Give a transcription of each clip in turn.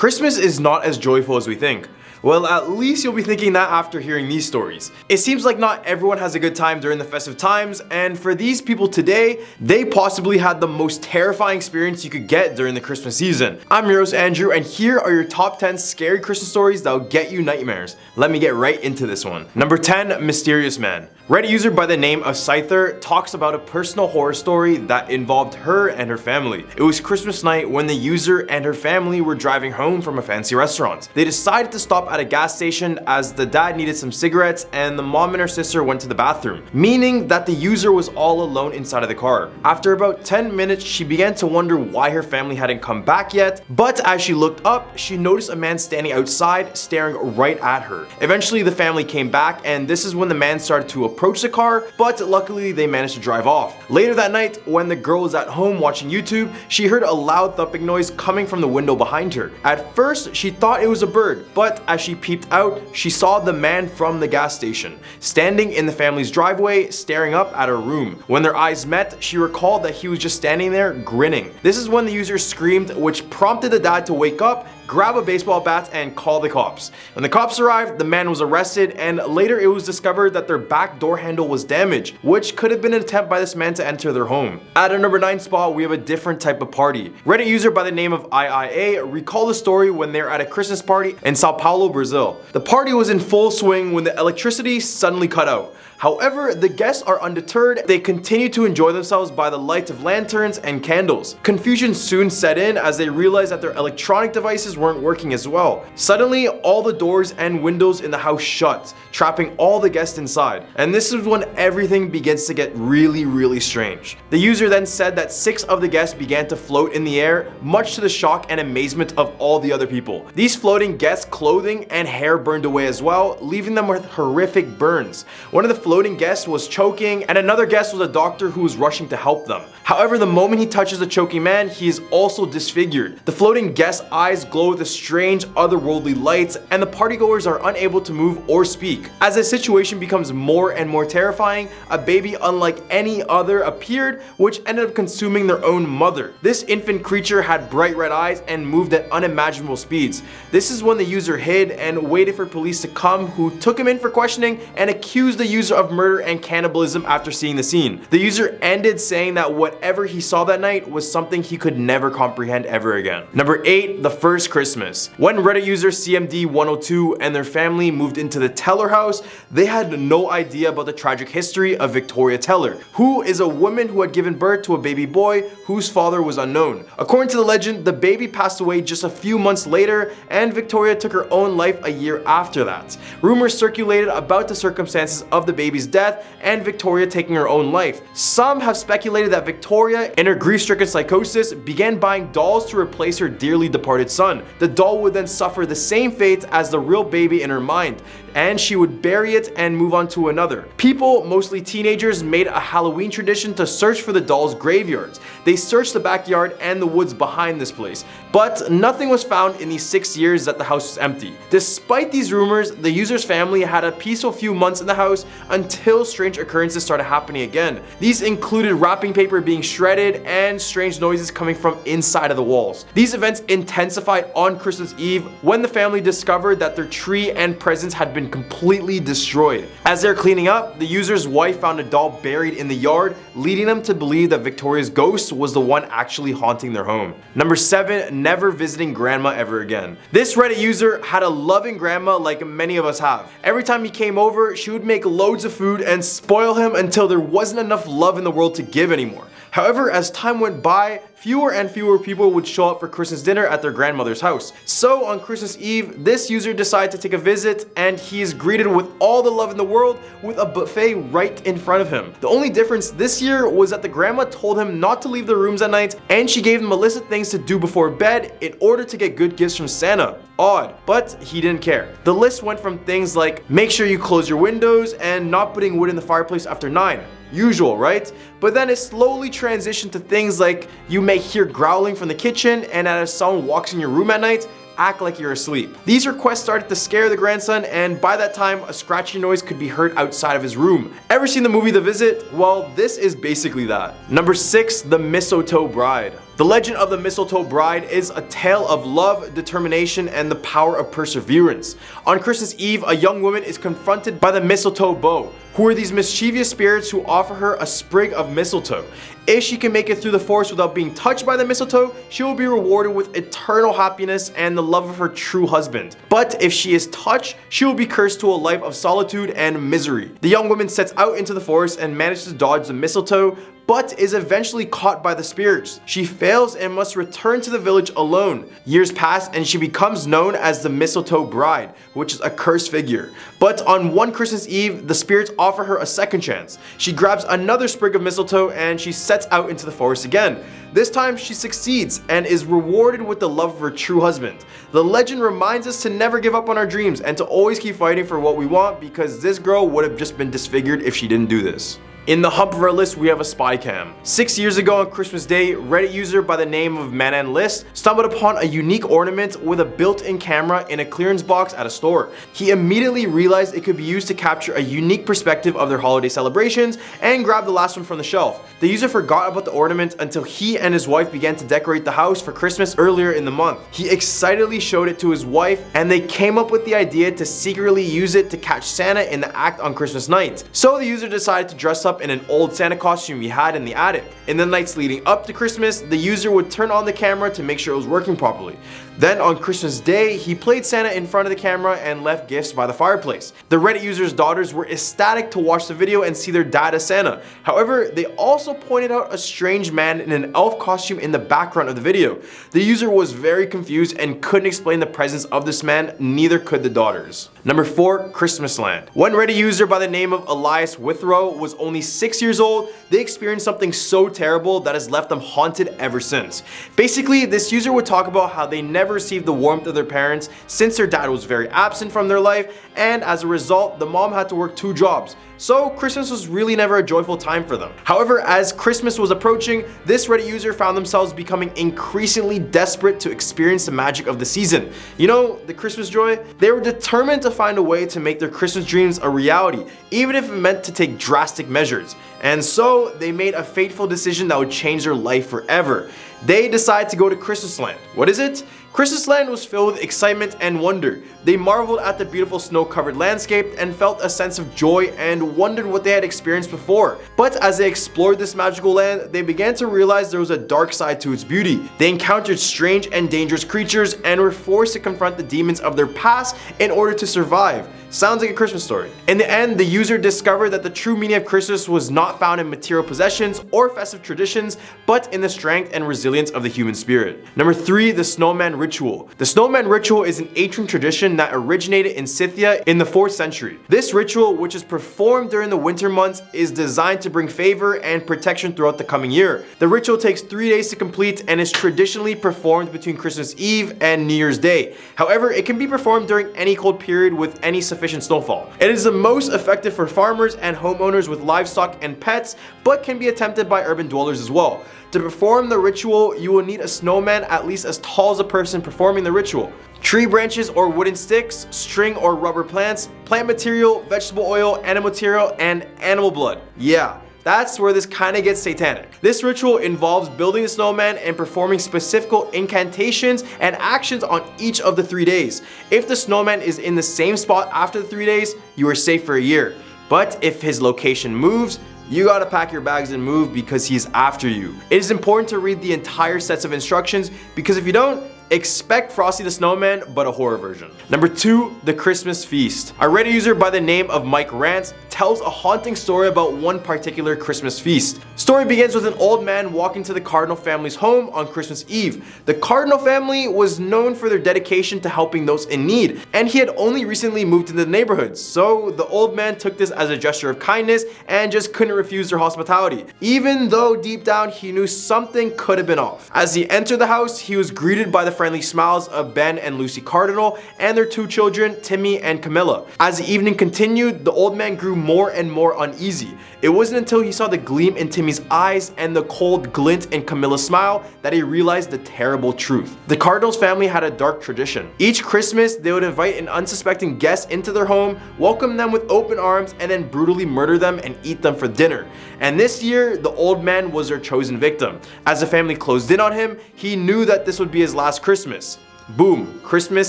Christmas is not as joyful as we think. Well, at least you'll be thinking that after hearing these stories. It seems like not everyone has a good time during the festive times, and for these people today, they possibly had the most terrifying experience you could get during the Christmas season. I'm your host Andrew, and here are your top 10 scary Christmas stories that will get you nightmares. Let me get right into this one. Number 10, Mysterious Man. Reddit user by the name of Scyther talks about a personal horror story that involved her and her family. It was Christmas night when the user and her family were driving home from a fancy restaurant. They decided to stop at a gas station as the dad needed some cigarettes and the mom and her sister went to the bathroom, meaning that the user was all alone inside of the car. After about 10 minutes, she began to wonder why her family hadn't come back yet, but as she looked up, she noticed a man standing outside staring right at her. Eventually, the family came back, and this is when the man started to approach the car, but luckily they managed to drive off. Later that night, when the girl was at home watching YouTube, she heard a loud thumping noise coming from the window behind her. At first, she thought it was a bird, but as she peeped out, she saw the man from the gas station, standing in the family's driveway, staring up at her room. When their eyes met, she recalled that he was just standing there, grinning. This is when the user screamed, which prompted the dad to wake up, grab a baseball bat, and call the cops. When the cops arrived, the man was arrested, and later it was discovered that their back door handle was damaged, which could have been an attempt by this man to enter their home. At our number 9 spot, we have a different type of party. Reddit user by the name of IIA recalled the story when they were at a Christmas party in Sao Paulo, Brazil. The party was in full swing when the electricity suddenly cut out. However, the guests are undeterred. They continue to enjoy themselves by the light of lanterns and candles. Confusion soon set in as they realized that their electronic devices weren't working as well. Suddenly, all the doors and windows in the house shut, trapping all the guests inside. And this is when everything begins to get really strange. The user then said that 6 of the guests began to float in the air, much to the shock and amazement of all the other people. These floating guests' clothing and hair burned away as well, leaving them with horrific burns. One of the floating guest was choking, and another guest was a doctor who was rushing to help them. However, the moment he touches the choking man, he is also disfigured. The floating guest's eyes glow with a strange otherworldly light, and the partygoers are unable to move or speak. As the situation becomes more and more terrifying, a baby unlike any other appeared, which ended up consuming their own mother. This infant creature had bright red eyes and moved at unimaginable speeds. This is when the user hid and waited for police to come, who took him in for questioning and accused the user of murder and cannibalism after seeing the scene. The user ended saying that whatever he saw that night was something he could never comprehend ever again. Number 8, the first Christmas. When Reddit user CMD102 and their family moved into the Teller house, they had no idea about the tragic history of Victoria Teller, who is a woman who had given birth to a baby boy whose father was unknown. According to the legend, the baby passed away just a few months later, and Victoria took her own life a year after that. Rumors circulated about the circumstances of the baby's death and Victoria taking her own life. Some have speculated that Victoria, in her grief-stricken psychosis, began buying dolls to replace her dearly departed son. The doll would then suffer the same fate as the real baby in her mind, and she would bury it and move on to another. People, mostly teenagers, made a Halloween tradition to search for the doll's graveyards. They searched the backyard and the woods behind this place, but nothing was found in these 6 years that the house was empty. Despite these rumors, the user's family had a peaceful few months in the house until strange occurrences started happening again. These included wrapping paper being shredded and strange noises coming from inside of the walls. These events intensified on Christmas Eve when the family discovered that their tree and presents had been completely destroyed. As they're cleaning up, the user's wife found a doll buried in the yard, leading them to believe that Victoria's ghost was the one actually haunting their home. Number 7, never visiting grandma ever again. This Reddit user had a loving grandma like many of us have. Every time he came over, she would make loads of food and spoil him until there wasn't enough love in the world to give anymore. However, as time went by, fewer and fewer people would show up for Christmas dinner at their grandmother's house. So on Christmas Eve, this user decided to take a visit, and he is greeted with all the love in the world with a buffet right in front of him. The only difference this year was that the grandma told him not to leave the rooms at night, and she gave him a list of things to do before bed in order to get good gifts from Santa. Odd, but he didn't care. The list went from things like make sure you close your windows and not putting wood in the fireplace after 9. Usual, right? But then it slowly transitioned to things like you may hear growling from the kitchen, and as someone walks in your room at night, act like you're asleep. These requests started to scare the grandson, and by that time, a scratching noise could be heard outside of his room. Ever seen the movie The Visit? Well, this is basically that. Number 6, The Mistletoe Bride. The legend of the Mistletoe Bride is a tale of love, determination, and the power of perseverance. On Christmas Eve, a young woman is confronted by the mistletoe bow, who are these mischievous spirits who offer her a sprig of mistletoe. If she can make it through the forest without being touched by the mistletoe, she will be rewarded with eternal happiness and the love of her true husband. But if she is touched, she will be cursed to a life of solitude and misery. The young woman sets out into the forest and manages to dodge the mistletoe, but is eventually caught by the spirits. She fails and must return to the village alone. Years pass and she becomes known as the Mistletoe Bride, which is a cursed figure. But on one Christmas Eve, the spirits offer her a second chance. She grabs another sprig of mistletoe and she sets out into the forest again. This time she succeeds and is rewarded with the love of her true husband. The legend reminds us to never give up on our dreams and to always keep fighting for what we want, because this girl would have just been disfigured if she didn't do this. In the hump of our list, we have a Spycam. 6 years ago on Christmas Day, Reddit user by the name of MananList stumbled upon a unique ornament with a built-in camera in a clearance box at a store. He immediately realized it could be used to capture a unique perspective of their holiday celebrations and grabbed the last one from the shelf. The user forgot about the ornament until he and his wife began to decorate the house for Christmas earlier in the month. He excitedly showed it to his wife and they came up with the idea to secretly use it to catch Santa in the act on Christmas night. So the user decided to dress up in an old Santa costume he had in the attic. In the nights leading up to Christmas, the user would turn on the camera to make sure it was working properly. Then on Christmas Day, he played Santa in front of the camera and left gifts by the fireplace. The Reddit user's daughters were ecstatic to watch the video and see their dad as Santa. However, they also pointed out a strange man in an elf costume in the background of the video. The user was very confused and couldn't explain the presence of this man, neither could the daughters. Number 4, Christmasland. One Reddit user by the name of Elias Withrow was only 6 years old. They experienced something so terrible that has left them haunted ever since. Basically, this user would talk about how they never received the warmth of their parents since their dad was very absent from their life, and as a result, the mom had to work 2 jobs. So Christmas was really never a joyful time for them. However, as Christmas was approaching, this Reddit user found themselves becoming increasingly desperate to experience the magic of the season. You know, the Christmas joy? They were determined to find a way to make their Christmas dreams a reality, even if it meant to take drastic measures. And so they made a fateful decision that would change their life forever. They decided to go to Christmasland. What is it? Christmasland was filled with excitement and wonder. They marveled at the beautiful snow-covered landscape and felt a sense of joy and wondered what they had experienced before. But as they explored this magical land, they began to realize there was a dark side to its beauty. They encountered strange and dangerous creatures and were forced to confront the demons of their past in order to survive. Sounds like a Christmas story. In the end, the user discovered that the true meaning of Christmas was not found in material possessions or festive traditions, but in the strength and resilience of the human spirit. Number 3, the Snowman Ritual. The Snowman Ritual is an ancient tradition that originated in Scythia in the 4th century. This ritual, which is performed during the winter months, is designed to bring favor and protection throughout the coming year. The ritual takes 3 days to complete and is traditionally performed between Christmas Eve and New Year's Day. However, it can be performed during any cold period with any sufficient snowfall. It is the most effective for farmers and homeowners with livestock and pets, but can be attempted by urban dwellers as well. To perform the ritual, you will need a snowman at least as tall as the person performing the ritual. Tree branches or wooden sticks, string or rubber plants, plant material, vegetable oil, animal material, and animal blood. Yeah. That's where this kind of gets satanic. This ritual involves building a snowman and performing specific incantations and actions on each of the 3 days. If the snowman is in the same spot after the 3 days, you are safe for a year. But if his location moves, you gotta pack your bags and move because he's after you. It is important to read the entire sets of instructions because if you don't, expect Frosty the Snowman, but a horror version. Number 2, the Christmas Feast. A Reddit user by the name of Mike Rants tells a haunting story about one particular Christmas feast. Story begins with an old man walking to the Cardinal family's home on Christmas Eve. The Cardinal family was known for their dedication to helping those in need, and he had only recently moved into the neighborhood, so the old man took this as a gesture of kindness and just couldn't refuse their hospitality, even though deep down he knew something could have been off. As he entered the house, he was greeted by the friendly smiles of Ben and Lucy Cardinal and their 2 children, Timmy and Camilla. As the evening continued, the old man grew more and more uneasy. It wasn't until he saw the gleam in Timmy's eyes and the cold glint in Camilla's smile that he realized the terrible truth. The Cardinals family had a dark tradition. Each Christmas, they would invite an unsuspecting guest into their home, welcome them with open arms, and then brutally murder them and eat them for dinner. And this year, the old man was their chosen victim. As the family closed in on him, he knew that this would be his last Christmas. Boom, Christmas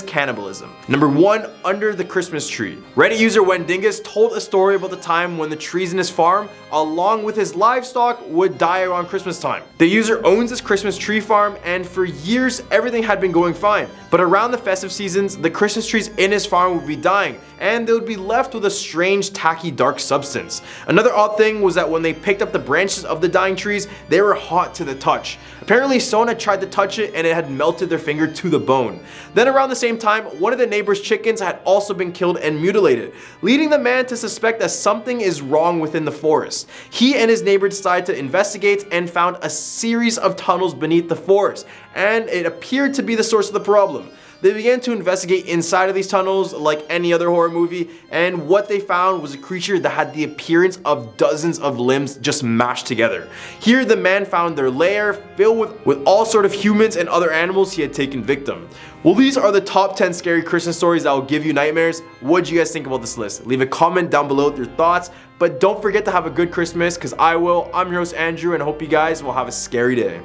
cannibalism. Number 1, under the Christmas tree. Reddit user Wendingus told a story about the time when the trees in his farm, along with his livestock, would die around Christmas time. The user owns this Christmas tree farm, and for years everything had been going fine. But around the festive seasons, the Christmas trees in his farm would be dying, and they would be left with a strange, tacky, dark substance. Another odd thing was that when they picked up the branches of the dying trees, they were hot to the touch. Apparently someone had tried to touch it and it had melted their finger to the bone. Then around the same time, one of the neighbor's chickens had also been killed and mutilated, leading the man to suspect that something is wrong within the forest. He and his neighbor decided to investigate and found a series of tunnels beneath the forest, and it appeared to be the source of the problem. They began to investigate inside of these tunnels like any other horror movie, and what they found was a creature that had the appearance of dozens of limbs just mashed together. Here the man found their lair filled with all sort of humans and other animals he had taken victim. Well, these are the top 10 scary Christmas stories that will give you nightmares. What do you guys think about this list? Leave a comment down below with your thoughts, but don't forget to have a good Christmas, because I will. I'm your host Andrew, and I hope you guys will have a scary day.